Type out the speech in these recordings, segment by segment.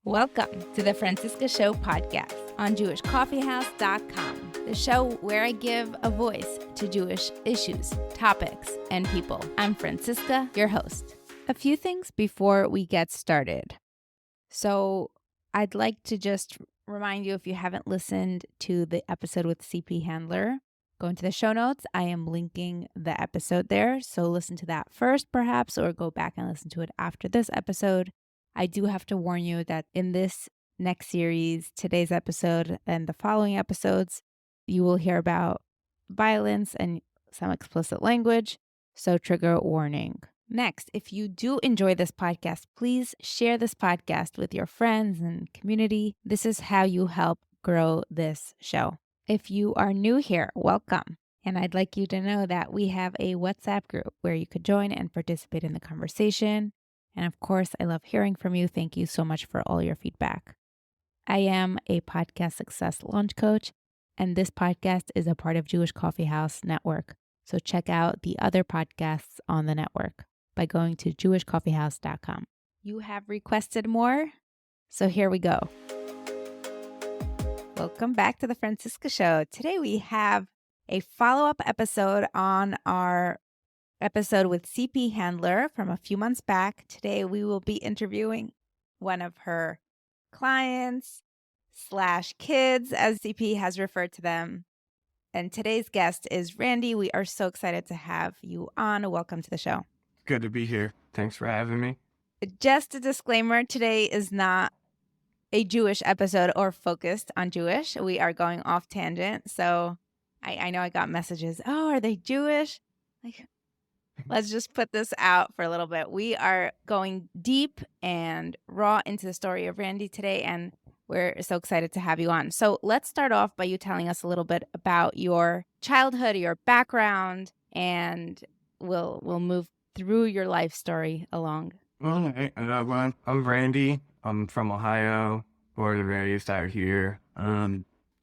Welcome to the Francisca Show podcast on JewishCoffeehouse.com, the show where I give a voice to Jewish issues, topics, and people. I'm Francisca, your host. A few things before we get started. So I'd like to just remind you, if you haven't listened to the episode with CP Handler, go into the show notes. I am linking the episode there. So listen to that first, perhaps, or go back and listen to it after this episode. I do have to warn you that in this next series, today's episode and the following episodes, you will hear about violence and some explicit language. So trigger warning. Next, if you do enjoy this podcast, please share this podcast with your friends and community. This is how you help grow this show. If you are new here, welcome. And I'd like you to know that we have a WhatsApp group where you could join and participate in the conversation. And of course, I love hearing from you. Thank you so much for all your feedback. I am a podcast success launch coach, and this podcast is a part of Jewish Coffee House Network. So check out the other podcasts on the network by going to jewishcoffeehouse.com. You have requested more, so here we go. Welcome back to the Francisca Show. Today we have a follow-up episode on our episode with CP Handler from a few months back. Today we will be interviewing one of her clients / kids, as CP has referred to them. And today's guest is Randy. We are so excited to have you on. Welcome to the show. Good to be here. Thanks for having me. Just a disclaimer, today is not a Jewish episode or focused on Jewish. We are going off tangent. So I know I got messages. Oh, are they Jewish? Let's just put this out for a little bit. We are going deep and raw into the story of Randy today, and we're so excited to have you on. So let's start off by you telling us a little bit about your childhood, your background, and we'll move through your life story along. All right. I'm Randy. I'm from Ohio, born and raised out here.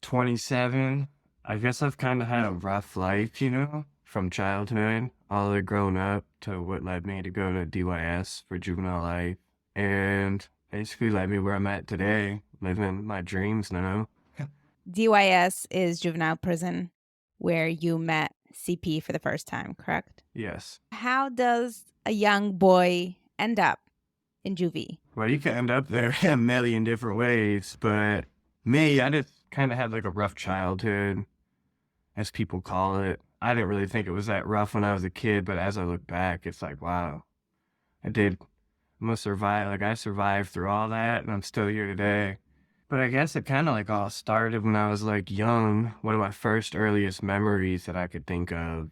27. I guess I've kind of had a rough life, from childhood all the way grown up to what led me to go to DYS for juvenile life, and basically led me where I'm at today, living my dreams now. DYS is juvenile prison, where you met CP for the first time, correct? Yes. How does a young boy end up in Juvie? Well, you can end up there in a million different ways, but me, I just kind of had like a rough childhood, as people call it. I didn't really think it was that rough when I was a kid, but as I look back, it's like, wow, I'm gonna survive. Like, I survived through all that, and I'm still here today. But I guess it kind of like all started when I was like young. One of my first earliest memories that I could think of,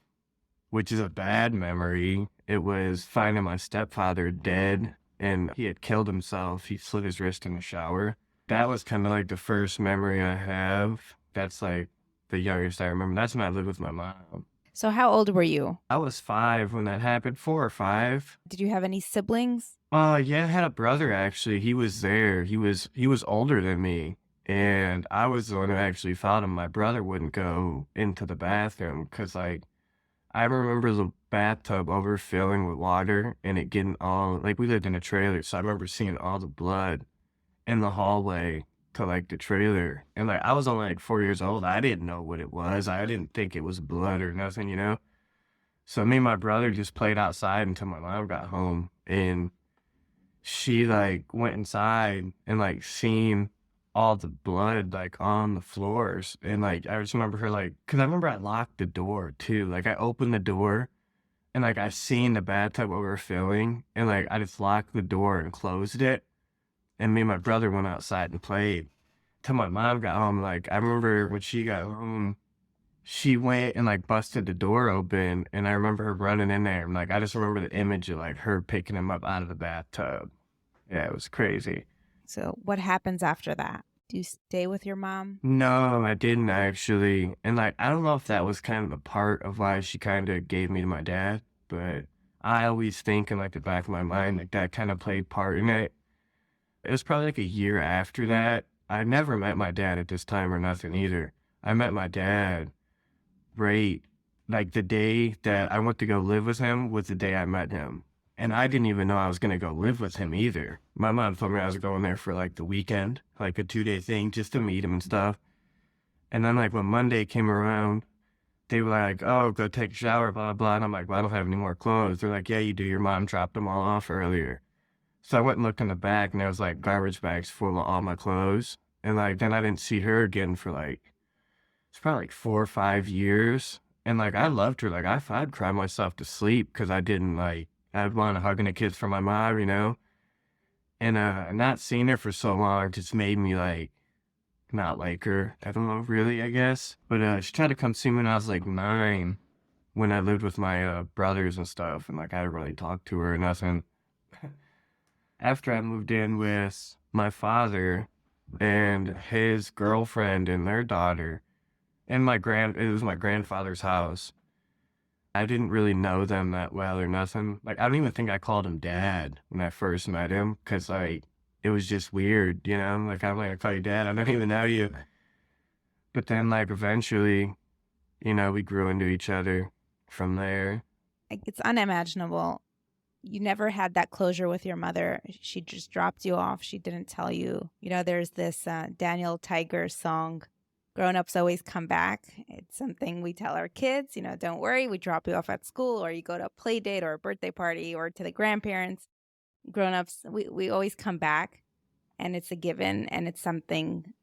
which is a bad memory, it was finding my stepfather dead, and he had killed himself. He slit his wrist in the shower. That was kind of like the first memory I have. That's like the youngest I remember. That's when I lived with my mom. So how old were you? I was 5 when that happened, 4 or 5. Did you have any siblings? Yeah, I had a brother actually. He was there. He was older than me, and I was the one who actually found him. My brother wouldn't go into the bathroom because, like, I remember the bathtub overfilling with water and it getting all, like, we lived in a trailer, so I remember seeing all the blood in the hallway to like the trailer, and like I was only like 4 years old. I didn't know what it was. I didn't think it was blood or nothing. So me and my brother just played outside until my mom got home, and she like went inside and like seen all the blood like on the floors, and like I just remember her like, because I remember I locked the door too. Like I opened the door and like I seen the bathtub overfilling, and like I just locked the door and closed it. And me and my brother went outside and played till my mom got home. Like, I remember when she got home, she went and, like, busted the door open. And I remember her running in there. And, like, I just remember the image of, like, her picking him up out of the bathtub. Yeah, it was crazy. So what happens after that? Do you stay with your mom? No, I didn't actually. And, like, I don't know if that was kind of a part of why she kind of gave me to my dad. But I always think in, like, the back of my mind, like, that kind of played part in it. It was probably like a year after that. I never met my dad at this time or nothing either. I met my dad right, like the day that I went to go live with him was the day I met him. And I didn't even know I was going to go live with him either. My mom told me I was going there for like the weekend, like a 2-day thing just to meet him and stuff. And then like when Monday came around, they were like, oh, go take a shower, blah, blah. And I'm like, well, I don't have any more clothes. They're like, yeah, you do. Your mom dropped them all off earlier. So I went and looked in the back, and there was like garbage bags full of all my clothes. And like, then I didn't see her again for like, it's probably like 4 or 5 years. And like, I loved her. Like, I'd cry myself to sleep because I didn't like, I'd want to hug and a kiss from my mom, you know? And not seeing her for so long just made me like, not like her. I don't know, really, I guess. But she tried to come see me when I was like 9, when I lived with my brothers and stuff. And like, I didn't really talk to her or nothing. After I moved in with my father and his girlfriend and their daughter, and it was my grandfather's house. I didn't really know them that well or nothing. Like, I don't even think I called him dad when I first met him, because like, it was just weird, you know? Like, I'm like, I call you dad, I don't even know you. But then like, eventually, you know, we grew into each other from there. Like, it's unimaginable. You never had that closure with your mother. She just dropped you off. She didn't tell you. You know, there's this Daniel Tiger song, grown-ups always come back. It's something we tell our kids, you know, don't worry, we drop you off at school, or you go to a play date or a birthday party or to the grandparents. Grown-ups, we always come back, and it's a given, and it's something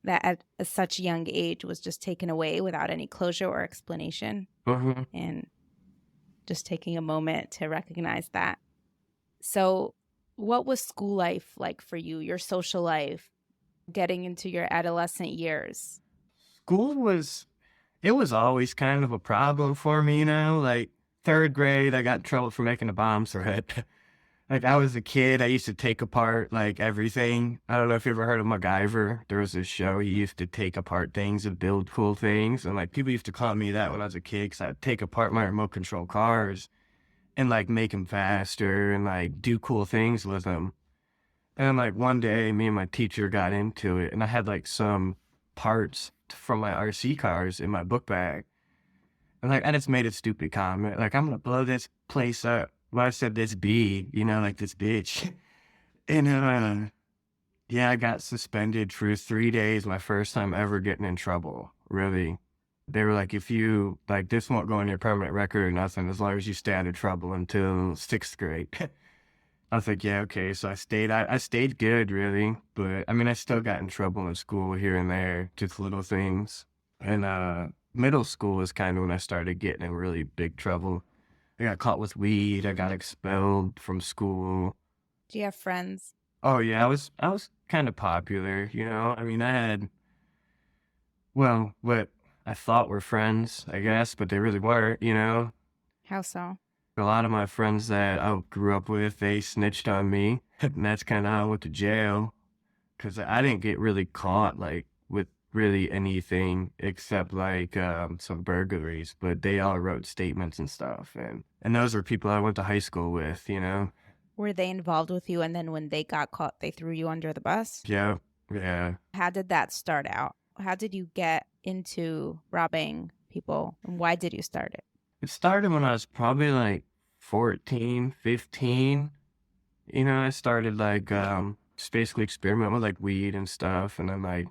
that at such a young age was just taken away without any closure or explanation. Mm-hmm. And just taking a moment to recognize that. So what was school life like for you, your social life, getting into your adolescent years? School was, it was always kind of a problem for me, you know? Like, 3rd grade, I got in trouble for making a bomb threat. Like, I was a kid, I used to take apart, like, everything. I don't know if you ever heard of MacGyver. There was this show, he used to take apart things and build cool things. And, like, people used to call me that when I was a kid, because I'd take apart my remote control cars and, like, make them faster and, like, do cool things with them. And then, like, one day, me and my teacher got into it, and I had, like, some parts from my RC cars in my book bag. And, like, I just made a stupid comment, like, I'm gonna blow this place up. Well, I said this bee, you know, like this bitch. And yeah, I got suspended for 3 days, my first time ever getting in trouble, really. They were like, if you, like, this won't go on your permanent record or nothing, as long as you stay out of trouble until 6th grade. I was like, yeah, okay. So I stayed good, really. But I mean, I still got in trouble in school here and there, just little things. And middle school was kind of when I started getting in really big trouble. I got caught with weed. I got expelled from school. Do you have friends? Oh yeah, I was kind of popular, you know. I mean, I had, well, what I thought were friends, I guess, but they really weren't, you know. How so? A lot of my friends that I grew up with, they snitched on me, and that's kind of how I went to jail, because I didn't get really caught like with really anything except like some burglaries, but they all wrote statements and stuff, and those were people I went to high school with, you know. Were they involved with you, and then when they got caught, they threw you under the bus? Yeah, yeah. How did that start out? How did you get into robbing people, and why did you start it? It started when I was probably like 14, 15. You know, I started like just basically experimenting with like weed and stuff, and then like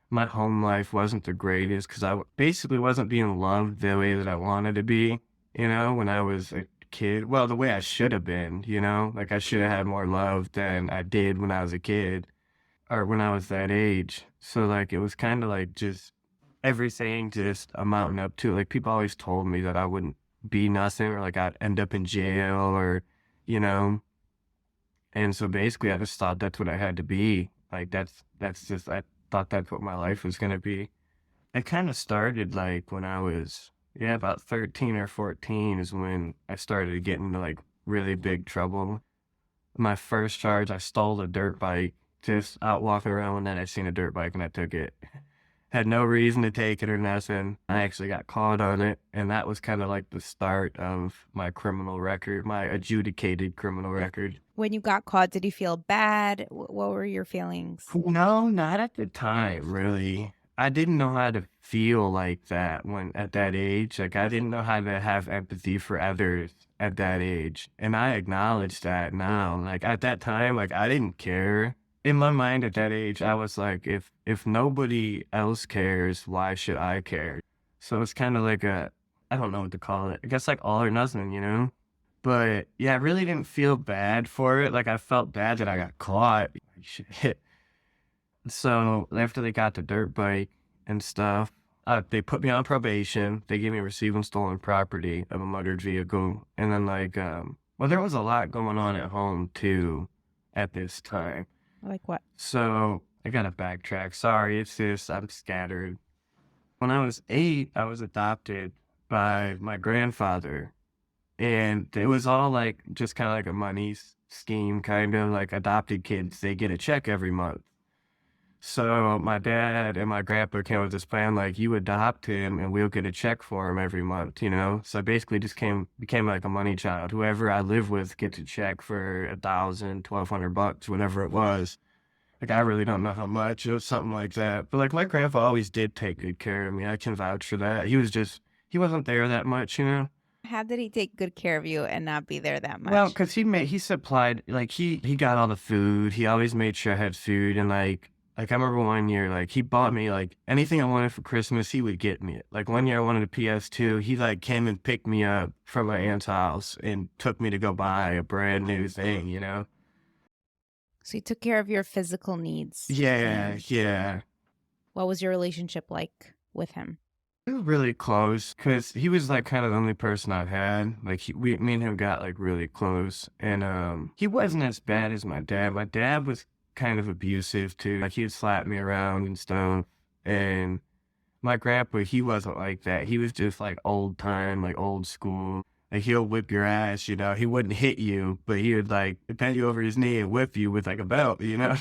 my home life wasn't the greatest because basically wasn't being loved the way that I wanted to be, you know, when I was a kid. Well, the way I should have been, you know, like I should have had more love than I did when I was a kid or when I was that age. So like it was kind of like just everything just amounting up to, like, people always told me that I wouldn't be nothing, or like I'd end up in jail, or, you know. And so basically I just thought that's what I had to be. Like that's just, I thought that's what my life was gonna be. It kind of started like when I was, yeah, about 13 or 14 is when I started getting into like really big trouble. My first charge, I stole a dirt bike, just out walking around one night. I seen a dirt bike and I took it. Had no reason to take it or nothing. I actually got caught on it, and that was kind of like the start of my criminal record, my adjudicated criminal record. When you got caught, did you feel bad? What were your feelings? No, not at the time, really. I didn't know how to feel like that when at that age. Like, I didn't know how to have empathy for others at that age. And I acknowledge that now. Like at that time, like I didn't care. In my mind at that age, I was like, if nobody else cares, why should I care? So it's kind of like I don't know what to call it. I guess like all or nothing, you know? But yeah, I really didn't feel bad for it. Like I felt bad that I got caught. Shit. So after they got the dirt bike and stuff, they put me on probation. They gave me receiving stolen property of a motored vehicle. And then well, there was a lot going on at home too at this time. Like what? So I gotta backtrack. Sorry, it's just I'm scattered. When I was 8, I was adopted by my grandfather. And it was all like just kind of like a money scheme, kind of like adopted kids. They get a check every month. So my dad and my grandpa came up with this plan, like you adopt him and we'll get a check for him every month, you know? So I basically just became like a money child. Whoever I live with gets a check for $1,000, $1,200, whatever it was. Like I really don't know how much. It was something like that. But like my grandpa always did take good care of me. I can vouch for that. He wasn't there that much, you know? How did he take good care of you and not be there that much? Well, because he supplied, like he got all the food. He always made sure I had food. And like I remember one year, like he bought me like anything I wanted for Christmas, he would get me it. Like one year I wanted a PS2. He like came and picked me up from my aunt's house and took me to go buy a brand new thing, you know? So he took care of your physical needs. Yeah, yeah. What was your relationship like with him? We were really close because he was like kind of the only person I've had. Like me and him got like really close, and he wasn't as bad as my dad. My dad was kind of abusive too. Like he'd slap me around and stuff. And my grandpa, he wasn't like that. He was just like old time, like old school. Like he'll whip your ass, you know. He wouldn't hit you, but he would like bend you over his knee and whip you with like a belt, you know.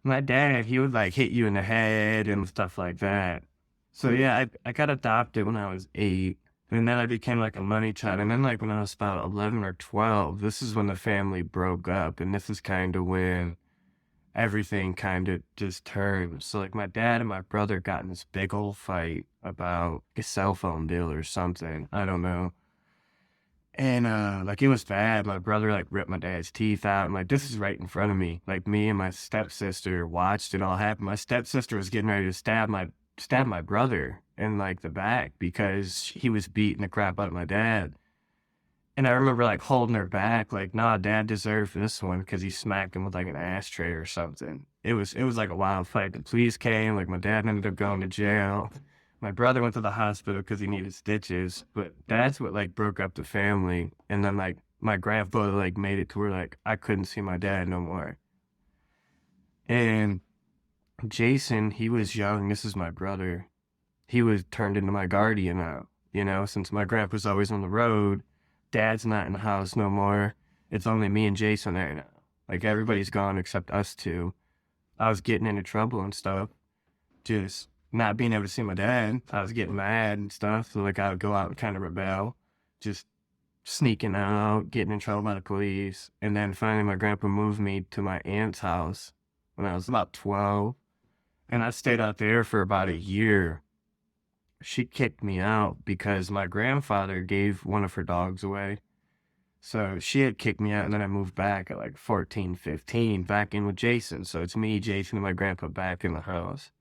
My dad, he would like hit you in the head and stuff like that. So yeah, I got adopted when I was 8, and then I became like a money child. And then like when I was about 11 or 12, this is when the family broke up, and this is kind of when everything kind of just turned. So like my dad and my brother got in this big old fight about a cell phone bill or something. I don't know. And like it was bad. My brother like ripped my dad's teeth out, and like this is right in front of me. Like me and my stepsister watched it all happen. My stepsister was getting ready to stab my brother in like the back because he was beating the crap out of my dad. And I remember like holding her back, like, nah, dad deserved this one because he smacked him with like an ashtray or something. It was like a wild fight. The police came, like my dad ended up going to jail. My brother went to the hospital because he needed stitches, but that's what like broke up the family. And then like my grandfather like made it to where like I couldn't see my dad no more. And Jason, he was young. This is my brother. He was turned into my guardian now, you know, since my grandpa's always on the road. Dad's not in the house no more. It's only me and Jason there now. Like everybody's gone except us two. I was getting into trouble and stuff. Just not being able to see my dad. I was getting mad and stuff. So like I would go out and kind of rebel. Just sneaking out, getting in trouble by the police. And then finally my grandpa moved me to my aunt's house when I was about 12. And I stayed out there for about a year. She kicked me out because my grandfather gave one of her dogs away. So she had kicked me out, and then I moved back at like 14, 15, back in with Jason. So it's me, Jason, and my grandpa back in the house.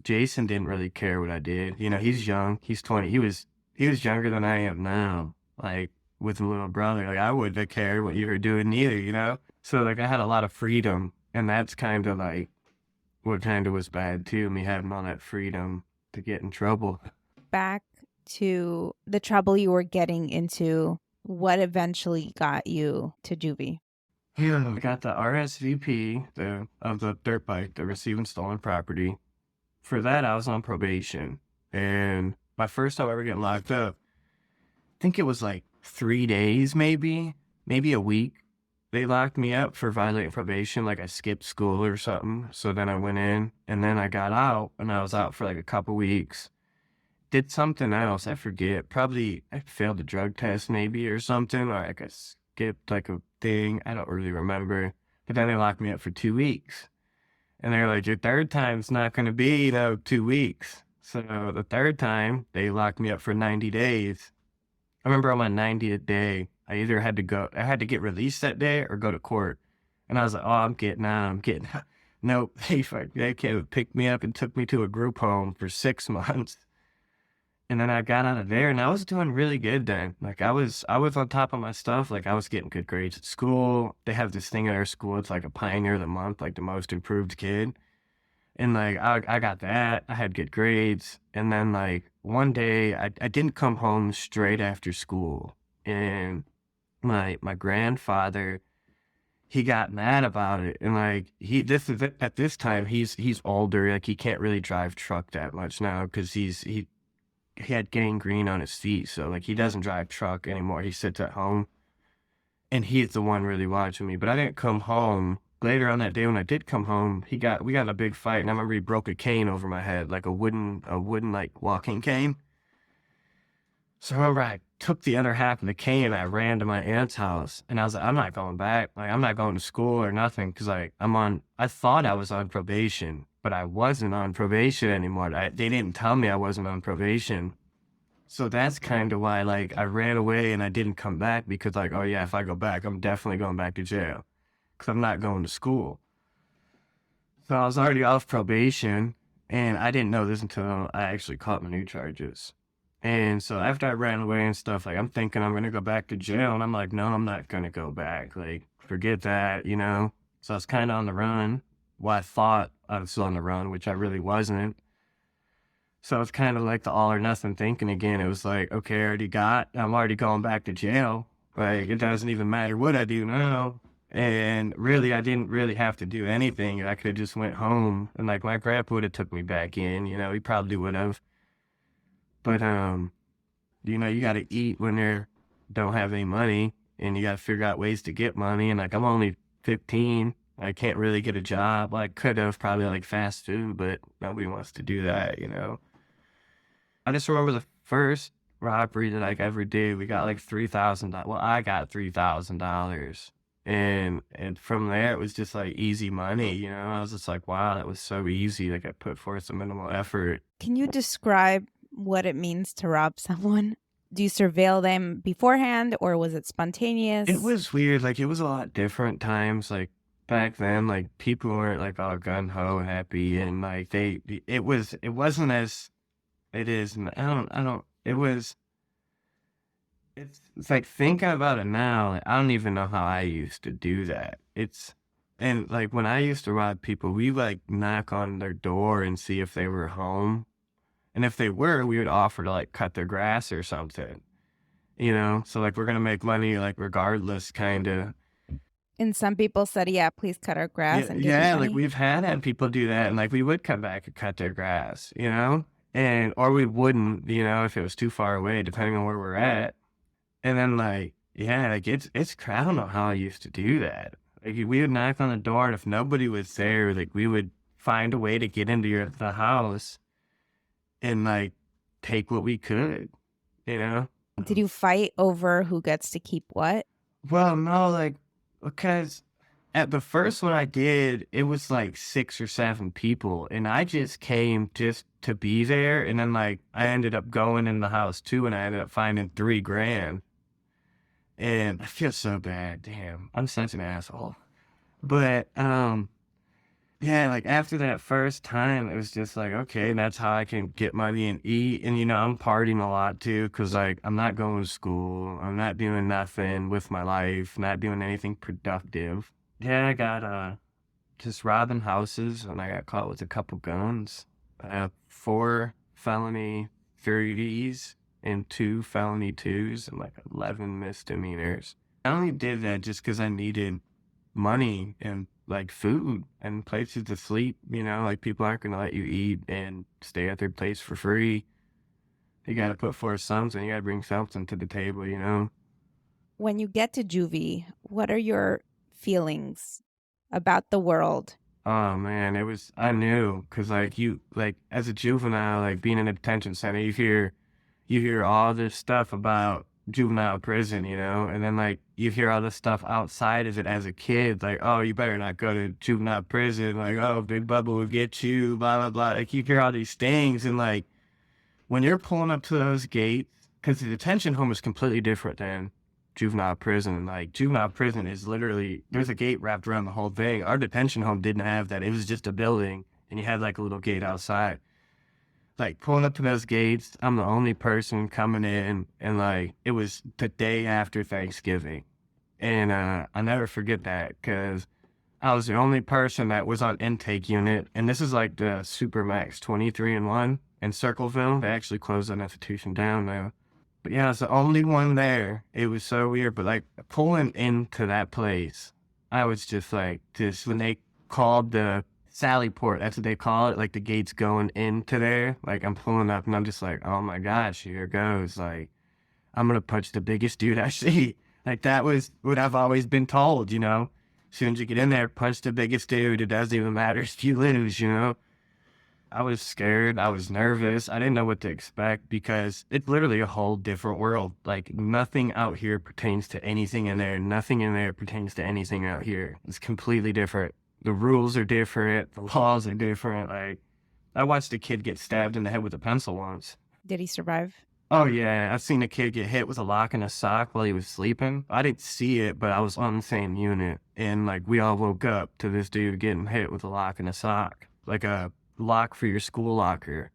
Jason didn't really care what I did. You know, he's young. He's 20. He was younger than I am now. Like with a little brother, like I wouldn't have cared what you were doing either, you know? So like I had a lot of freedom, and that's kind of like what kind of was bad too, me having all that freedom to get in trouble. Back to the trouble you were getting into, what eventually got you to Juvie? Yeah, I got the RSVP of the dirt bike, the receiving stolen property. For that, I was on probation. And my first time ever getting locked up, I think it was like 3 days, maybe a week. They locked me up for violating probation, like I skipped school or something. So then I went in, and then I got out, and I was out for like a couple weeks. Did something else, I forget. Probably I failed a drug test maybe or something, or like I skipped like a thing. I don't really remember. But then they locked me up for 2 weeks. And they're like, your third time's not going to be, 2 weeks. So the third time, they locked me up for 90 days. I remember on my 90th day, I either had to get released that day or go to court. And I was like, oh, I'm getting out. Nope. They came and picked me up and took me to a group home for 6 months. And then I got out of there and I was doing really good then. Like I was on top of my stuff. Like I was getting good grades at school. They have this thing at our school. It's like a pioneer of the month, like the most improved kid. And like I got that. I had good grades. And then like one day I didn't come home straight after school. And my grandfather, he got mad about it. And like at this time he's older. Like he can't really drive truck that much now because he had gangrene on his feet. So like he doesn't drive truck anymore. He sits at home. And he's the one really watching me. But I didn't come home. Later on that day when I did come home, we got in a big fight, and I remember he broke a cane over my head, like a wooden like walking cane. So I remember I took the other half of the cane and I ran to my aunt's house, and I was like, I'm not going back. Like I'm not going to school or nothing, because like I thought I was on probation, but I wasn't on probation anymore. They didn't tell me I wasn't on probation. So that's kind of why like I ran away and I didn't come back, because like, oh yeah, if I go back, I'm definitely going back to jail. Because I'm not going to school. So I was already off probation, and I didn't know this until I actually caught my new charges. And so after I ran away and stuff, like I'm thinking I'm going to go back to jail, and I'm like, no, I'm not going to go back. Like, forget that, you know? So I was kind of on the run. Well, I thought I was still on the run, which I really wasn't. So it's kind of like the all or nothing thinking again. It was like, okay, I'm already going back to jail. Like, it doesn't even matter what I do now. And really, I didn't really have to do anything. I could have just went home, and like my grandpa would have took me back in, you know, he probably would have. But, you know, you got to eat when you don't have any money, and you got to figure out ways to get money. And like, I'm only 15. I can't really get a job. I could have probably like fast food, but nobody wants to do that, you know. I just remember the first robbery that I ever did. We got like $3,000. Well, I got $3,000. And from there, it was just like easy money, you know? I was just like, wow, that was so easy. Like I put forth some minimal effort. Can you describe what it means to rob someone? Do you surveil them beforehand, or was it spontaneous? It was weird. Like it was a lot different times. Like back then, like people weren't like all gun ho happy, and like it wasn't as it is. It's like thinking about it now, like, I don't even know how I used to do that. And like when I used to rob people, we like knock on their door and see if they were home. And if they were, we would offer to like cut their grass or something, you know? So like we're going to make money like regardless, kind of. And some people said, yeah, please cut our grass. Yeah, and give me money. like we've had people do that, and like we would come back and cut their grass, you know? Or we wouldn't, you know, if it was too far away, depending on where we're at. And then like, yeah, like it's I don't know how I used to do that. Like we would knock on the door, and if nobody was there, like we would find a way to get into the house and like take what we could, you know? Did you fight over who gets to keep what? Well, no, like, because at the first one I did, it was like 6 or 7 people, and I just came just to be there. And then like I ended up going in the house too, and I ended up finding $3,000. And I feel so bad. Damn, I'm such an asshole. But yeah, like after that first time, it was just like, okay, that's how I can get money and eat. And you know, I'm partying a lot too, because like I'm not going to school, I'm not doing nothing with my life, not doing anything productive. Yeah, I got just robbing houses, and I got caught with a couple guns. I have 4 felony 30s and 2 felony 2s and like 11 misdemeanors. I only did that just because I needed money and like food and places to sleep, you know? Like people aren't going to let you eat and stay at their place for free. You got to put forth something, you got to bring something to the table, you know? When you get to Juvie, what are your feelings about the world? Oh man, I knew, cause like as a juvenile, like being in a detention center, you hear all this stuff about juvenile prison, you know, and then like you hear all this stuff outside of it as a kid, like, oh, you better not go to juvenile prison, like, oh, Big Bubba will get you, blah, blah, blah. Like you hear all these things, and like when you're pulling up to those gates, cause the detention home is completely different than juvenile prison. Like, juvenile prison is literally, there's a gate wrapped around the whole thing. Our detention home didn't have that. It was just a building, and you had like a little gate outside. Like, pulling up to those gates, I'm the only person coming in, and like, it was the day after Thanksgiving. And I'll never forget that, because I was the only person that was on intake unit, and this is like the Supermax 23-1 in Circleville. They actually closed that institution down now. But yeah, I was the only one there. It was so weird, but like, pulling into that place, I was just like, when they called the Sally Port, that's what they call it, like the gates going into there, like I'm pulling up and I'm just like, oh my gosh, here it goes. Like, I'm gonna punch the biggest dude I see. Like, that was what I've always been told, you know? As soon as you get in there, punch the biggest dude. It doesn't even matter if you lose, you know? I was scared. I was nervous. I didn't know what to expect, because it's literally a whole different world. Like, nothing out here pertains to anything in there. Nothing in there pertains to anything out here. It's completely different. The rules are different. The laws are different. Like, I watched a kid get stabbed in the head with a pencil once. Did he survive? Oh, yeah. I've seen a kid get hit with a lock and a sock while he was sleeping. I didn't see it, but I was on the same unit. And, like, we all woke up to this dude getting hit with a lock and a sock. Like a lock for your school locker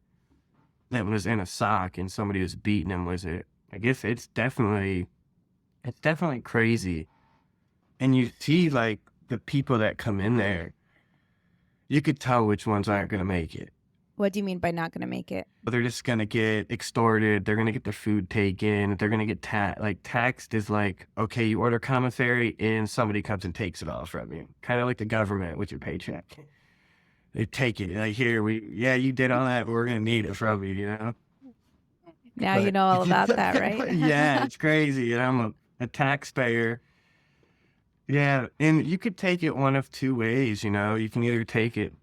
that was in a sock, and somebody was beating him with it. I guess it's definitely crazy. And you see, like, the people that come in there, you could tell which ones aren't going to make it. What do you mean by not going to make it? They're just going to get extorted. They're going to get their food taken. They're going to get taxed is like, okay, you order commissary and somebody comes and takes it all from you. Kind of like the government with your paycheck. They take it. Like, here, you did all that, but we're going to need it from you, you know? Now you know all about that, right? Yeah, it's crazy. And I'm a taxpayer. Yeah, and you could take it one of two ways, you know? You can either take it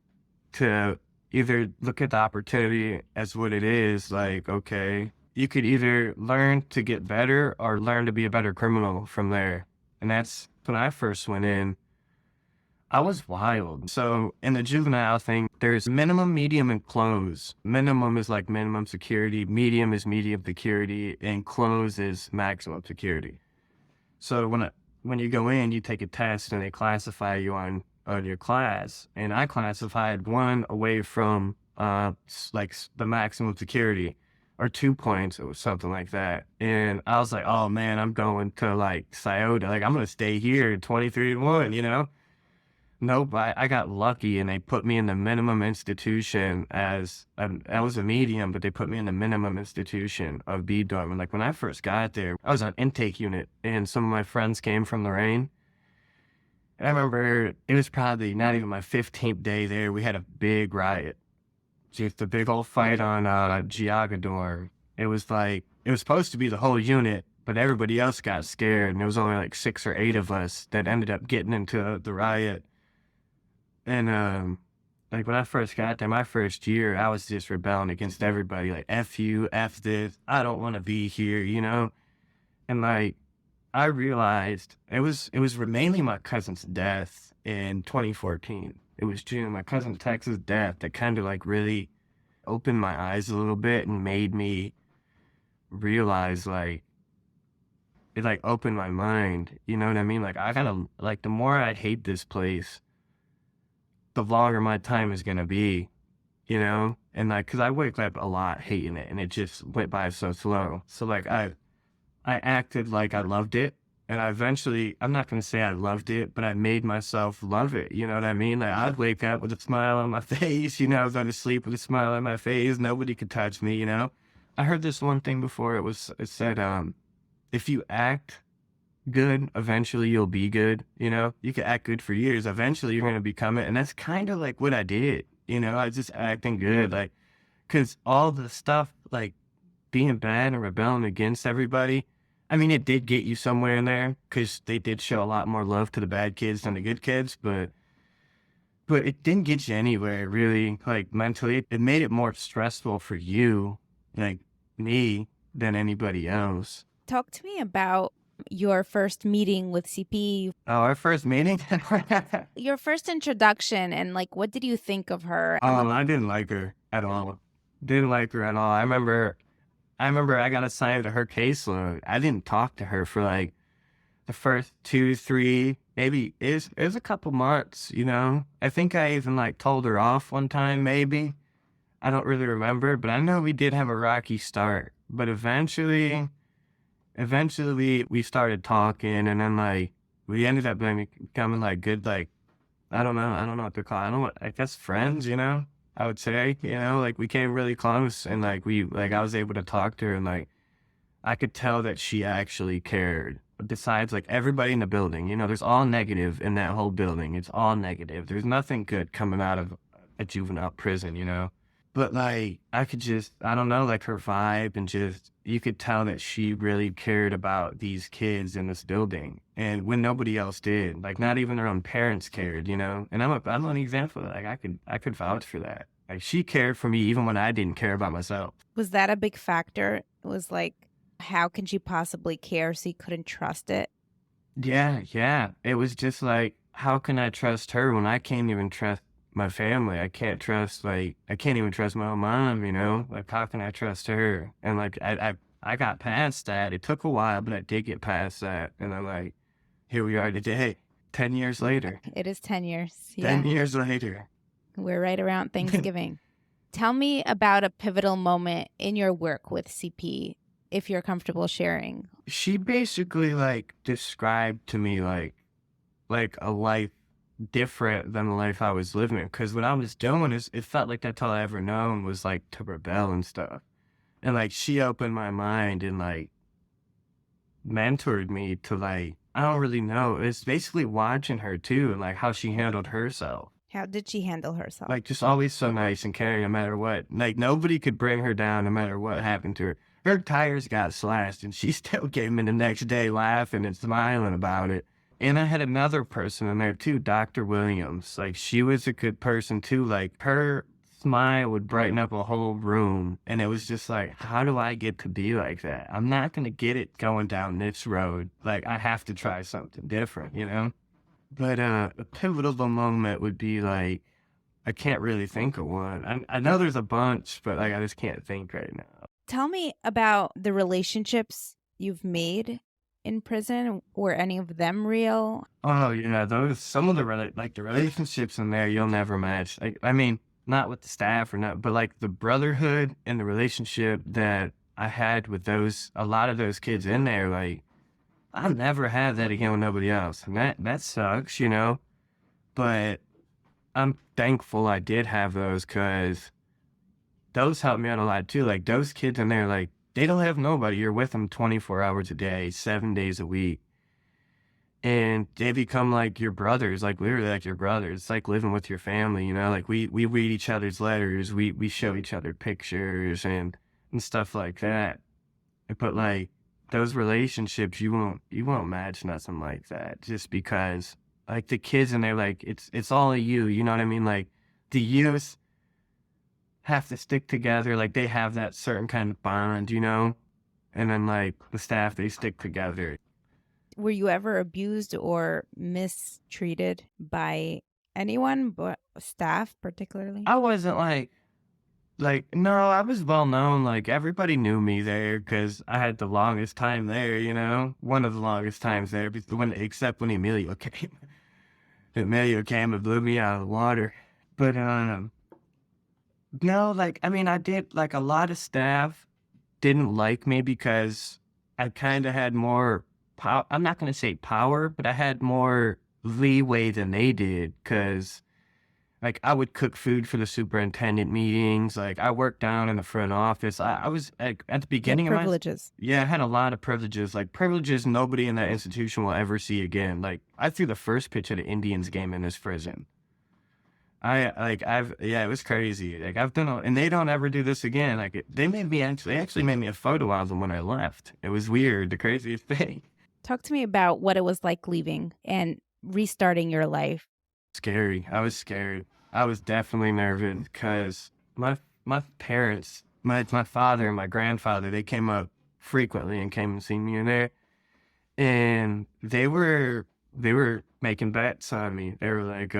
to either look at the opportunity as what it is, like, okay, you could either learn to get better or learn to be a better criminal from there. And that's when I first went in. I was wild. So in the juvenile thing, there's minimum, medium, and close. Minimum is like minimum security, medium is medium security, and close is maximum security. So when you go in, you take a test and they classify you on your class. And I classified one away from like the maximum security, or 2 points or something like that. And I was like, oh man, I'm going to like Scioto. Like, I'm going to stay here at 23-1, you know? Nope, I got lucky, and they put me in the minimum institution as, I was a medium, but they put me in the minimum institution of B dorm. And like, when I first got there, I was on intake unit, and some of my friends came from Lorraine. And I remember it was probably not even my 15th day there. We had a big riot. Just a big old fight on Giaga dorm. It was like, it was supposed to be the whole unit, but everybody else got scared, and there was only like 6 or 8 of us that ended up getting into the riot. And, like, when I first got there, my first year, I was just rebelling against everybody. Like, F you, F this, I don't want to be here, you know? And, like, I realized it was mainly my cousin's death in 2014. It was June, my cousin Tex's death, that kind of, like, really opened my eyes a little bit and made me realize, like, it, like, opened my mind, you know what I mean? Like, I kind of, like, the more I hate this place, the longer my time is going to be, you know? And like, cause I wake up a lot hating it, and it just went by so slow. So like, I acted like I loved it, and I eventually, I'm not going to say I loved it, but I made myself love it. You know what I mean? Like, I'd wake up with a smile on my face, you know, go to sleep with a smile on my face. Nobody could touch me, you know? I heard this one thing before. It said, if you act good, eventually you'll be good, you know? You can act good for years, eventually you're going to become it. And that's kind of like what I did, you know? I was just acting good, like, because all the stuff, like being bad and rebelling against everybody, I mean, it did get you somewhere in there, because they did show a lot more love to the bad kids than the good kids, but it didn't get you anywhere, really, like, mentally. It made it more stressful for you, like me, than anybody else. Talk to me about your first meeting with CP. Oh, our first meeting? Your first introduction, and like, what did you think of her? I didn't like her at all. Didn't like her at all. I remember I got assigned to her caseload. I didn't talk to her for like the first 2, 3, maybe it was a couple months, you know? I think I even, like, told her off one time, maybe. I don't really remember, but I know we did have a rocky start. But eventually we started talking, and then, like, we ended up becoming, like, good, like, I don't know what to call it. I don't know, I guess friends, you know? I would say, you know, like, we came really close, and, like, I was able to talk to her, and, like, I could tell that she actually cared. Besides, like, everybody in the building, you know, there's all negative in that whole building. It's all negative. There's nothing good coming out of a juvenile prison, you know? But, like, I could just, I don't know, like, her vibe, and just, you could tell that she really cared about these kids in this building. And when nobody else did, like, not even her own parents cared, you know? And I'm an example. Like, I could vouch for that. Like, she cared for me even when I didn't care about myself. Was that a big factor? It was like, how can she possibly care, so you couldn't trust it? Yeah, yeah. It was just like, how can I trust her when I can't even trust my family? I can't even trust my own mom, you know? Like, how can I trust her? And, like, I got past that. It took a while, but I did get past that. And I'm like, here we are today, 10 years later. It is 10 years. 10 Yeah. years later. We're right around Thanksgiving. Tell me about a pivotal moment in your work with CP, if you're comfortable sharing. She basically, like, described to me, like a life different than the life I was living. Because what I was doing it felt like that's all I ever known was, like, to rebel and stuff. And, like, she opened my mind and, like, mentored me to, like, I don't really know. It's basically watching her too, and, like, how she handled herself. How did she handle herself? Like, just always so nice and caring no matter what. Like, nobody could bring her down no matter what happened to her. Her tires got slashed, and she still came in the next day laughing and smiling about it. And I had another person in there too, Dr. Williams. Like, she was a good person too. Like, her smile would brighten up a whole room. And it was just like, how do I get to be like that? I'm not going to get it going down this road. Like, I have to try something different, you know? But a pivotal moment would be like, I can't really think of one. I know there's a bunch, but, like, I just can't think right now. Tell me about the relationships you've made in prison. Were any of them real? Oh, yeah, some of the the relationships in there you'll never match. Like, I mean, not with the staff or not, but, like, the brotherhood and the relationship that I had with a lot of those kids in there, like, I've never had that again with nobody else. And that sucks, you know? But I'm thankful I did have those, because those helped me out a lot too. Like, those kids in there, like, they don't have nobody. You're with them 24 hours a day, 7 days a week. And they become like your brothers, like, literally like your brothers. It's like living with your family, you know? Like, we read each other's letters. We show each other pictures and stuff like that. But, like, those relationships, you won't match nothing like that, just because, like, the kids in there, like, it's all of you know what I mean? Like, the youth have to stick together, like, they have that certain kind of bond, you know? And then, like, the staff, they stick together. Were you ever abused or mistreated by anyone, but staff particularly? I wasn't no, I was well known. Like, everybody knew me there because I had the longest time there, you know? One of the longest times there, except when Emilio came. Emilio came and blew me out of the water. But, no, like, I mean, I did, like, a lot of staff didn't like me because I kind of had more power. I'm not going to say power, but I had more leeway than they did, because, like, I would cook food for the superintendent meetings. Like, I worked down in the front office. I was, like, at the beginning of privileges. Yeah, I had a lot of privileges. Like, privileges nobody in that institution will ever see again. Like, I threw the first pitch at an Indians game in this prison. It was crazy. Like, and they don't ever do this again. Like, they actually made me a photo album when I left. It was weird, the craziest thing. Talk to me about what it was like leaving and restarting your life. Scary. I was scared. I was definitely nervous, because my parents, my father and my grandfather, they came up frequently and came and see me in there. And they were making bets on me. They were like,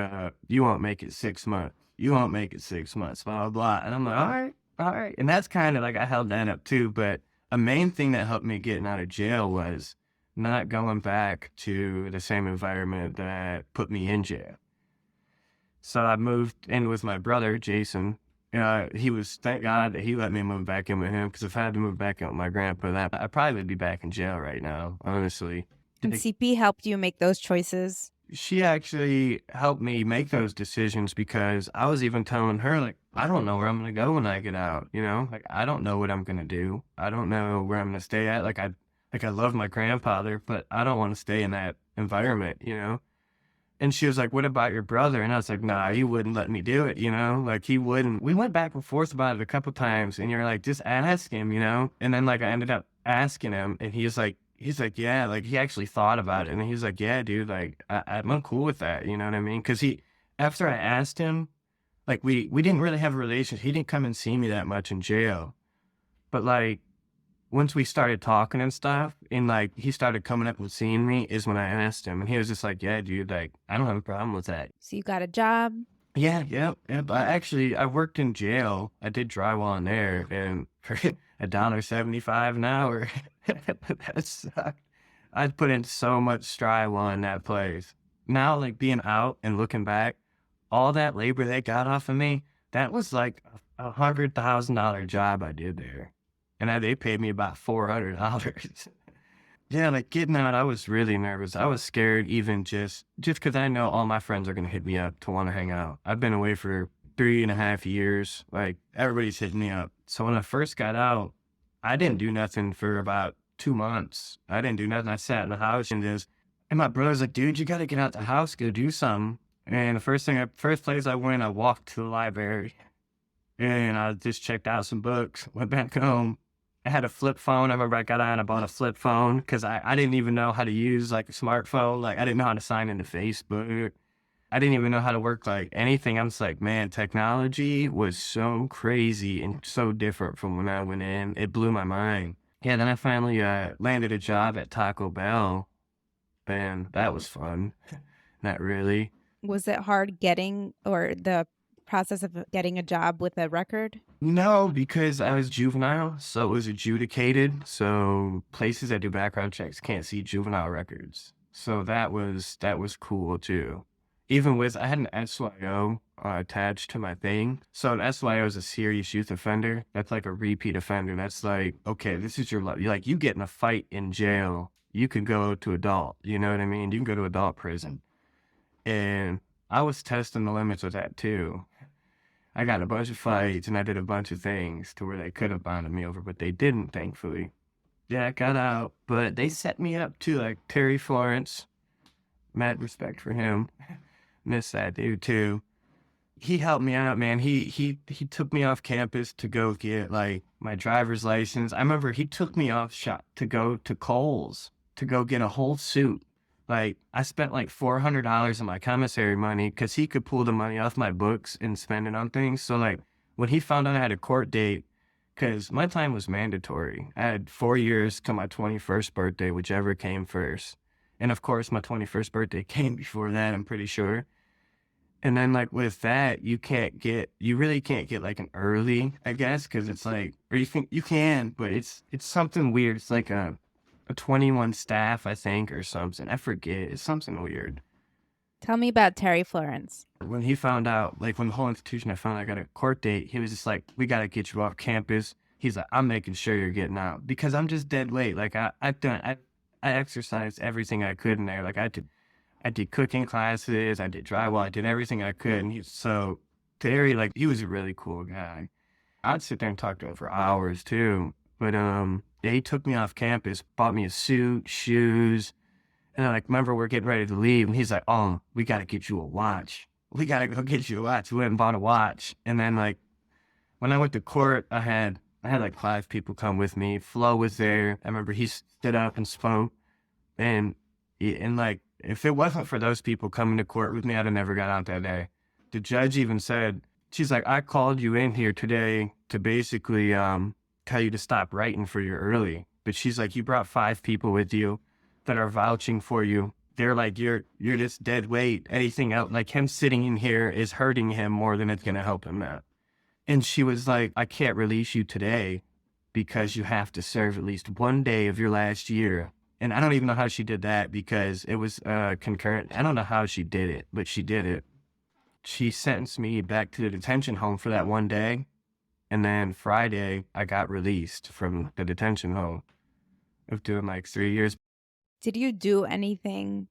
you won't make it 6 months. You won't make it 6 months, blah, blah, blah. And I'm like, all right. And that's kind of like, I held that up too. But a main thing that helped me getting out of jail was not going back to the same environment that put me in jail. So I moved in with my brother, Jason. Thank God that he let me move back in with him, because if I had to move back in with my grandpa, I'd probably be back in jail right now, honestly. And CP helped you make those choices? She actually helped me make those decisions, because I was even telling her, like, I don't know where I'm going to go when I get out, you know? Like, I don't know what I'm going to do. I don't know where I'm going to stay at. Like, I love my grandfather, but I don't want to stay in that environment, you know? And she was like, what about your brother? And I was like, nah, he wouldn't let me do it, you know? Like, he wouldn't. We went back and forth about it a couple times, and you're like, just ask him, you know? And then, like, I ended up asking him, and he's like, yeah, like, he actually thought about it. And he's like, yeah, dude, like, I'm cool with that, you know what I mean? Because after I asked him, like, we didn't really have a relationship. He didn't come and see me that much in jail. But, like, once we started talking and stuff, and, like, he started coming up and seeing me, is when I asked him. And he was just like, yeah, dude, like, I don't have a problem with that. So you got a job? Yeah. I worked in jail. I did drywall in there, and for $1.75 an hour, that sucked. I put in so much drywall in that place. Now, like, being out and looking back, all that labor they got off of me, that was like $100,000 job I did there. And they paid me about $400. Yeah, like, getting out, I was really nervous. I was scared, even just because I know all my friends are going to hit me up to want to hang out. I've been away for 3.5 years. Like, everybody's hitting me up. So when I first got out, I didn't do nothing for about 2 months. I didn't do nothing. I sat in the house and my brother's like, dude, you got to get out the house, go do something. And the first place I went, I walked to the library, and I just checked out some books, went back home. I had a flip phone. I remember I got out and I bought a flip phone, because I didn't even know how to use, like, a smartphone. Like, I didn't know how to sign into Facebook. I didn't even know how to work, like, anything. I'm just like, man, technology was so crazy and so different from when I went in. It blew my mind. Yeah, then I finally landed a job at Taco Bell, and that was fun. Not really. Was it hard getting, or the process of getting a job with a record? No, because I was juvenile, so it was adjudicated. So places that do background checks can't see juvenile records. So that was cool too. Even I had an SYO attached to my thing. So an SYO is a serious youth offender. That's like a repeat offender. That's like, okay, this is your life. Like, you get in a fight in jail, you could go to adult. You know what I mean? You can go to adult prison. And I was testing the limits with that too. I got in a bunch of fights, and I did a bunch of things to where they could have bonded me over, but they didn't, thankfully. Yeah, I got out, but they set me up too, like Terry Florence. Mad respect for him. Miss that dude too. He helped me out, man. He took me off campus to go get, like, my driver's license. I remember he took me off shop to go to Kohl's to go get a whole suit. Like, I spent like $400 of my commissary money, because he could pull the money off my books and spend it on things. So, like, when he found out I had a court date, because my time was mandatory. I had 4 years to my 21st birthday, whichever came first. And of course, my 21st birthday came before that, I'm pretty sure. And then, like, with that, you really can't get like an early, I guess, because it's like, or you think you can, but it's something weird. It's like a 21 staff, I think, or something. I forget. It's something weird. Tell me about Terry Florence. When he found out, like, when the whole institution, I found out I got a court date, he was just like, we got to get you off campus. He's like, I'm making sure you're getting out, because I'm just dead weight. Like, I exercised everything I could in there. Like, I did cooking classes, I did drywall, I did everything I could. And so Terry, like, he was a really cool guy. I'd sit there and talk to him for hours too. But yeah, he took me off campus, bought me a suit, shoes. And I, like, remember we're getting ready to leave, and he's like, oh, we got to get you a watch. We got to go get you a watch. We went and bought a watch. And then, like, when I went to court, I had like 5 people come with me. Flo was there. I remember he stood up and spoke. And like, if it wasn't for those people coming to court with me, I'd have never got out that day. The judge even said, she's like, I called you in here today to basically tell you to stop writing for your early. But she's like, you brought 5 people with you that are vouching for you. They're like, you're just dead weight. Anything else, like, him sitting in here is hurting him more than it's going to help him out. And she was like, I can't release you today because you have to serve at least 1 day of your last year And I don't even know how she did that because it was concurrent. I don't know how she did it, but she did it. She sentenced me back to the detention home for that one day. And then Friday, I got released from the detention home of doing like 3 years. Did you do anything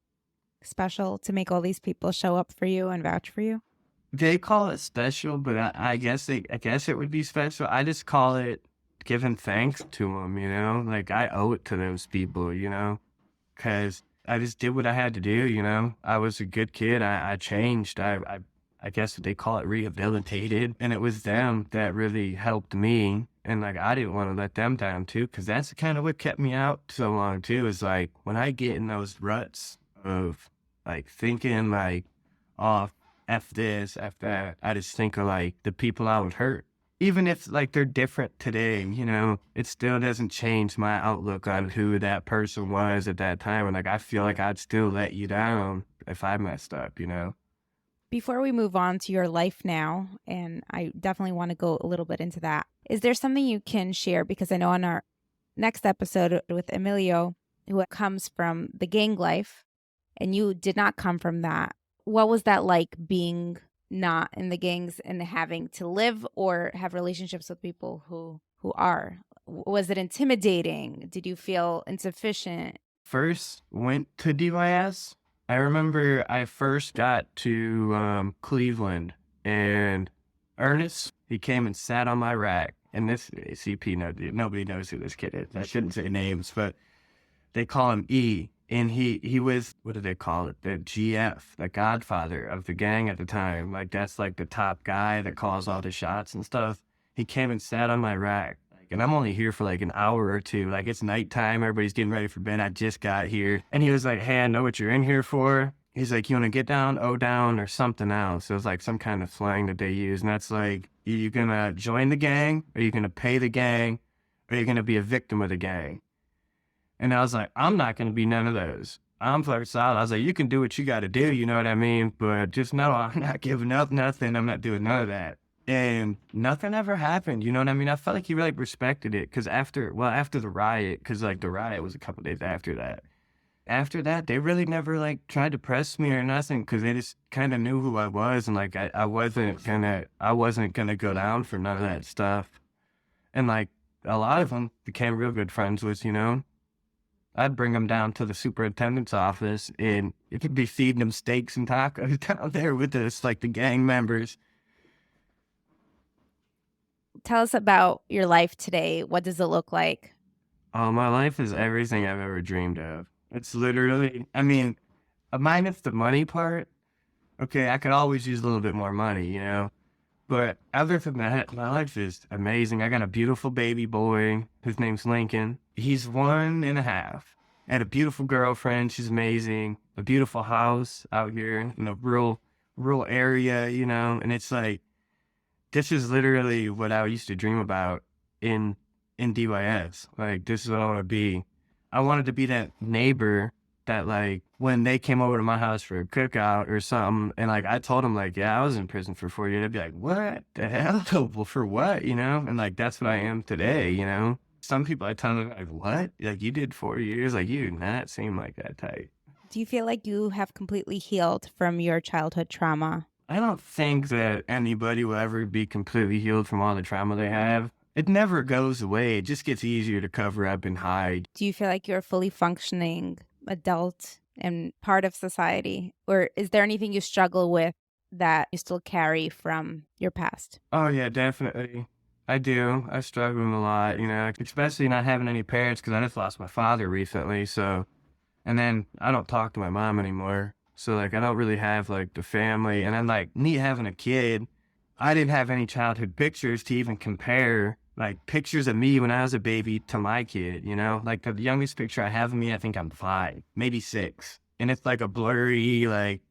special to make all these people show up for you and vouch for you? They call it special, but I guess it would be special. I just call it giving thanks to them, you know? Like, I owe it to those people, you know? Because I just did what I had to do, you know? I was a good kid. I changed. I guess they call it rehabilitated. And it was them that really helped me. And, like, I didn't want to let them down, too, because that's kind of what kept me out so long, too, is, like, when I get in those ruts of, like, thinking, like, oh, F this, F that, I just think of, like, the people I would hurt. Even if, like, they're different today, you know, it still doesn't change my outlook on who that person was at that time. And, like, I feel like I'd still let you down if I messed up, you know? Before we move on to your life now, and I definitely want to go a little bit into that, is there something you can share? Because I know on our next episode with Emilio, who comes from the gang life, and you did not come from that. What was that like being not in the gangs and having to live or have relationships with people who are? Was it intimidating? Did you feel insufficient? First went to DYS. I remember I first got to Cleveland, and Ernest, he came and sat on my rack. And this CP, nobody knows who this kid is. I shouldn't say names, but they call him E. And he was, what do they call it? The GF, the godfather of the gang at the time. Like, that's like the top guy that calls all the shots and stuff. He came and sat on my rack. And I'm only here for like an hour or two. Like, it's nighttime. Everybody's getting ready for bed. I just got here. And he was like, hey, I know what you're in here for. He's like, you want to get down, O down, or something else. It was like some kind of slang that they use. And that's like, are you going to join the gang? Are you going to pay the gang? Or are you going to be a victim of the gang? And I was like, I'm not going to be none of those. I'm fucking solid. I was like, you can do what you got to do, you know what I mean? But just know I'm not giving up nothing. I'm not doing none of that. And nothing ever happened, you know what I mean? I felt like he really respected it because after the riot, because like the riot was a couple days after that. After that, they really never like tried to press me or nothing because they just kind of knew who I was. And like, I wasn't gonna go down for none of that stuff. And like a lot of them became real good friends with, you know? I'd bring them down to the superintendent's office and it could be feeding them steaks and tacos down there with us, like the gang members. Tell us about your life today. What does it look like? Oh, my life is everything I've ever dreamed of. It's literally, I mean, minus the money part. Okay, I could always use a little bit more money, you know? But other than that, my life is amazing. I got a beautiful baby boy. His name's Lincoln. He's 1.5. I had a beautiful girlfriend. She's amazing. A beautiful house out here in a rural area, you know? And it's like, this is literally what I used to dream about in DYS. Like, this is what I want to be. I wanted to be that neighbor that, like, when they came over to my house for a cookout or something, and, like, I told them, like, yeah, I was in prison for 4 years. They'd be like, what the hell? Well, for what, you know? And, like, that's what I am today, you know? Some people I tell them, like, what? Like, you did 4 years? Like, you do not seem like that type. Do you feel like you have completely healed from your childhood trauma? I don't think that anybody will ever be completely healed from all the trauma they have. It never goes away. It just gets easier to cover up and hide. Do you feel like you're a fully functioning adult and part of society? Or is there anything you struggle with that you still carry from your past? Oh, yeah, definitely. I do. I struggle a lot, you know, especially not having any parents because I just lost my father recently. So, and then I don't talk to my mom anymore. So, like, I don't really have, like, the family. And then, like, me having a kid, I didn't have any childhood pictures to even compare, like, pictures of me when I was a baby to my kid, you know? Like, the youngest picture I have of me, I think I'm 5, maybe 6. And it's, like, a blurry, like,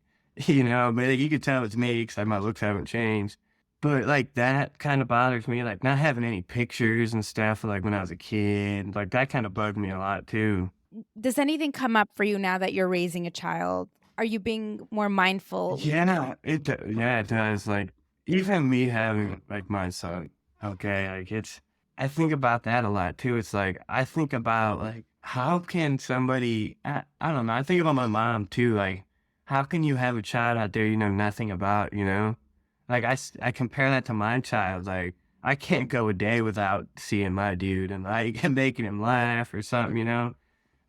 you know, but like, you could tell it's me because my looks haven't changed. But, like, that kind of bothers me, like, not having any pictures and stuff, like, when I was a kid. Like, that kind of bugged me a lot, too. Does anything come up for you now that you're raising a child? Are you being more mindful? Yeah, it does. Like, even me having, like, my son, okay, like, I think about that a lot, too. It's like, I think about, like, how can somebody, I don't know, I think about my mom too, like, how can you have a child out there you know nothing about, you know? Like, I compare that to my child, like, I can't go a day without seeing my dude and, like, making him laugh or something, you know?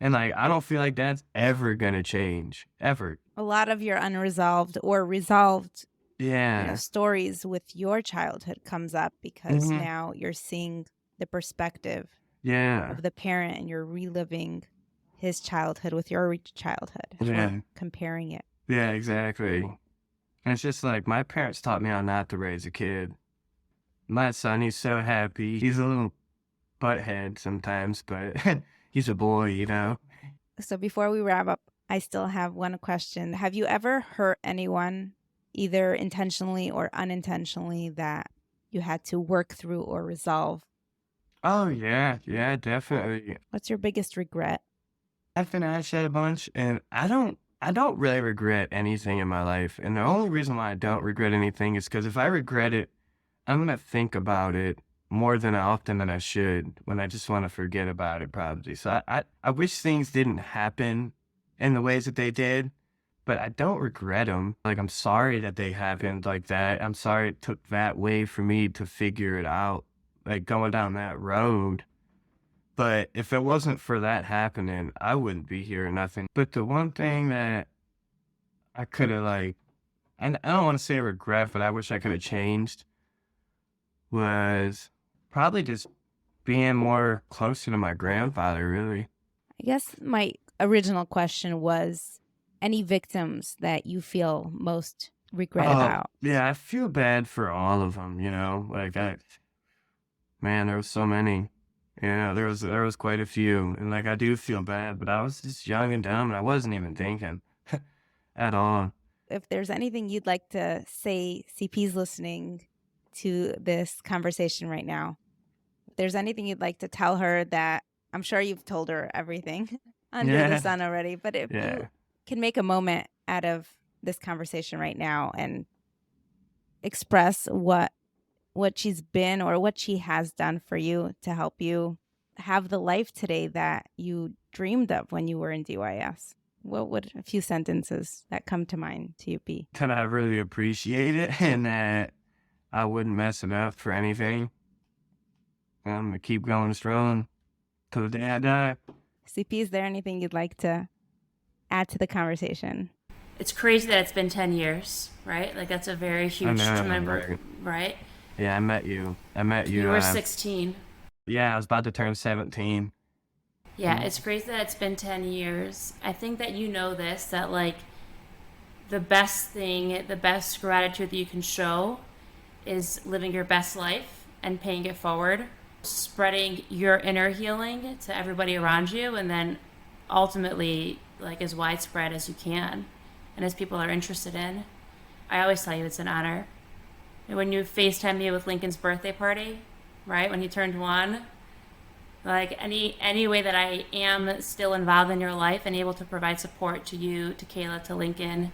And, like, I don't feel like that's ever gonna change, ever. A lot of your unresolved or resolved, Yeah. stories with your childhood comes up because Mhm. now you're seeing the perspective Yeah. of the parent and you're reliving his childhood with your childhood or Yeah. comparing it. Yeah, exactly. And it's just like, my parents taught me how not to raise a kid. My son, he's so happy. He's a little butthead sometimes, but he's a boy, you know? So before we wrap up, I still have one question. Have you ever hurt anyone, either intentionally or unintentionally, that you had to work through or resolve? Oh, yeah. Yeah, definitely. What's your biggest regret? I've been asked that a bunch, and I don't really regret anything in my life. And the only reason why I don't regret anything is because if I regret it, I'm gonna think about it more than often than I should when I just want to forget about it, probably. So I wish things didn't happen in the ways that they did, but I don't regret them. Like, I'm sorry that they happened like that. I'm sorry it took that way for me to figure it out, like going down that road. But if it wasn't for that happening, I wouldn't be here or nothing. But the one thing that I could have, like, and I don't want to say regret, but I wish I could have changed was probably just being more closer to my grandfather, really. I guess my original question was any victims that you feel most regret Oh, about? yeah, I feel bad for all of them, you know? Like, man, there was so many. Yeah, there was quite a few. And, like, I do feel bad, but I was just young and dumb, and I wasn't even thinking at all. If there's anything you'd like to say, CP's listening to this conversation right now. If there's anything you'd like to tell her that I'm sure you've told her everything under the Yeah, sun already, but if you yeah. can make a moment out of this conversation right now and express what she's been or what she has done for you to help you have the life today that you dreamed of when you were in DYS, what would a few sentences that come to mind to you be? That I really appreciate it and that I wouldn't mess it up for anything. I'm gonna keep going strong till the day I die. CP, is there anything you'd like to add to the conversation? It's crazy that it's been 10 years, right? Like, that's a very I huge know, number, right? yeah, I met you. You were 16. Yeah, I was about to turn 17. Yeah, it's crazy that it's been 10 years. I think that you know this, that, like, the best gratitude that you can show is living your best life and paying it forward, spreading your inner healing to everybody around you, and then ultimately, like, as widespread as you can and as people are interested in. I always tell you it's an honor. And when you FaceTime me with Lincoln's birthday party, right, when he turned 1, like, any way that I am still involved in your life and able to provide support to you, to Kayla, to Lincoln,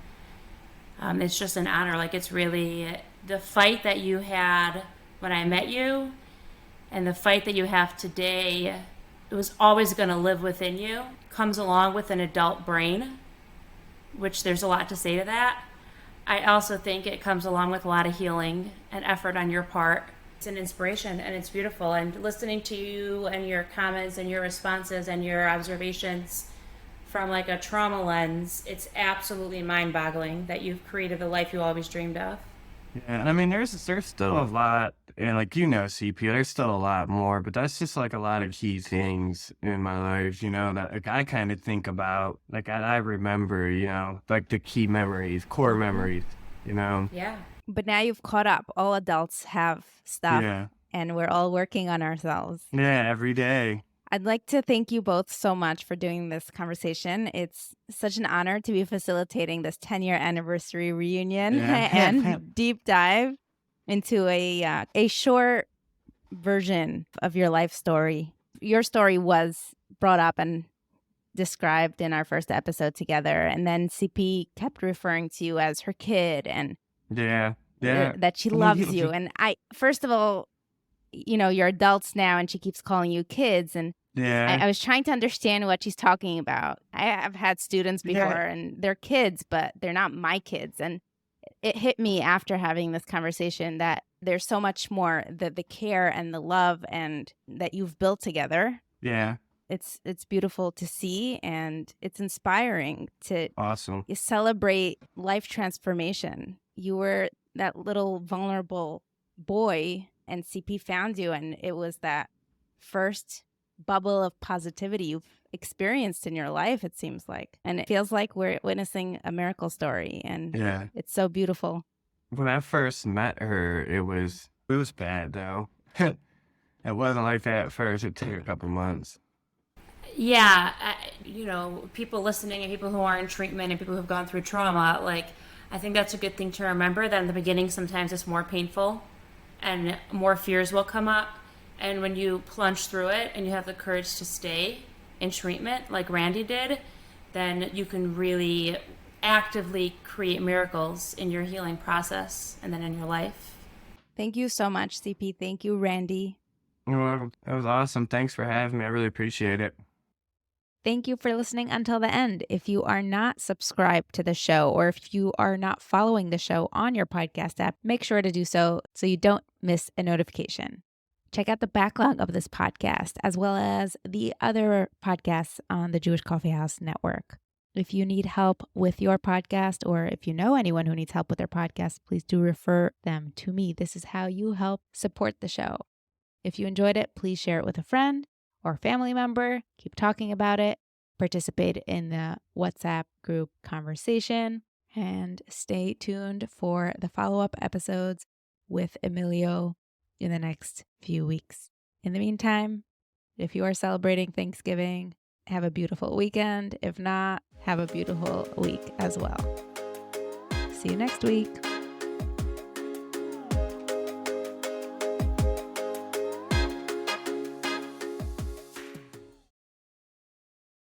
it's just an honor. Like, it's really the fight that you had when I met you and the fight that you have today, it was always going to live within you. Comes along with an adult brain, which there's a lot to say to that. I also think it comes along with a lot of healing and effort on your part. It's an inspiration and it's beautiful. And listening to you and your comments and your responses and your observations from, like, a trauma lens, it's absolutely mind-boggling that you've created the life you always dreamed of. Yeah, and I mean, there's still a lot, and like, you know, CP, there's still a lot more, but that's just like a lot of key things in my life, you know, that like I kind of think about, like I remember, you know, like the key memories, core memories, you know. Yeah. But now you've caught up. All adults have stuff, Yeah, and we're all working on ourselves. yeah, every day. I'd like to thank you both so much for doing this conversation. It's such an honor to be facilitating this 10-year anniversary reunion Yeah. and deep dive into a short version of your life story. Your story was brought up and described in our first episode together, and then CP kept referring to you as her kid and Yeah, yeah. that she loves you. And I, first of all, you know, you're adults now and she keeps calling you kids. And Yeah. I was trying to understand what she's talking about. I have had students before Yeah. and they're kids, but they're not my kids. And it hit me after having this conversation that there's so much more, the care and the love and that you've built together. Yeah. It's beautiful to see, and it's inspiring to Awesome. celebrate life transformation. You were that little vulnerable boy, and CP found you, and it was that first bubble of positivity you've experienced in your life, it seems like. And it feels like we're witnessing a miracle story, and Yeah. it's so beautiful. When I first met her, it was bad though. It wasn't like that at first. It took a couple months. Yeah, people listening and people who are in treatment and people who've gone through trauma, like, I think that's a good thing to remember, that in the beginning sometimes it's more painful and more fears will come up. And when you plunge through it and you have the courage to stay in treatment like Randy did, then you can really actively create miracles in your healing process and then in your life. Thank you so much, CP. Thank you, Randy. You're welcome. That was awesome. Thanks for having me. I really appreciate it. Thank you for listening until the end. If you are not subscribed to the show, or if you are not following the show on your podcast app, make sure to do so you don't miss a notification. Check out the backlog of this podcast, as well as the other podcasts on the Jewish Coffee House Network. If you need help with your podcast, or if you know anyone who needs help with their podcast, please do refer them to me. This is how you help support the show. If you enjoyed it, please share it with a friend or family member. Keep talking about it. Participate in the WhatsApp group conversation. And stay tuned for the follow-up episodes with Emilio in the next few weeks. In the meantime, if you are celebrating Thanksgiving, have a beautiful weekend. If not, have a beautiful week as well. See you next week.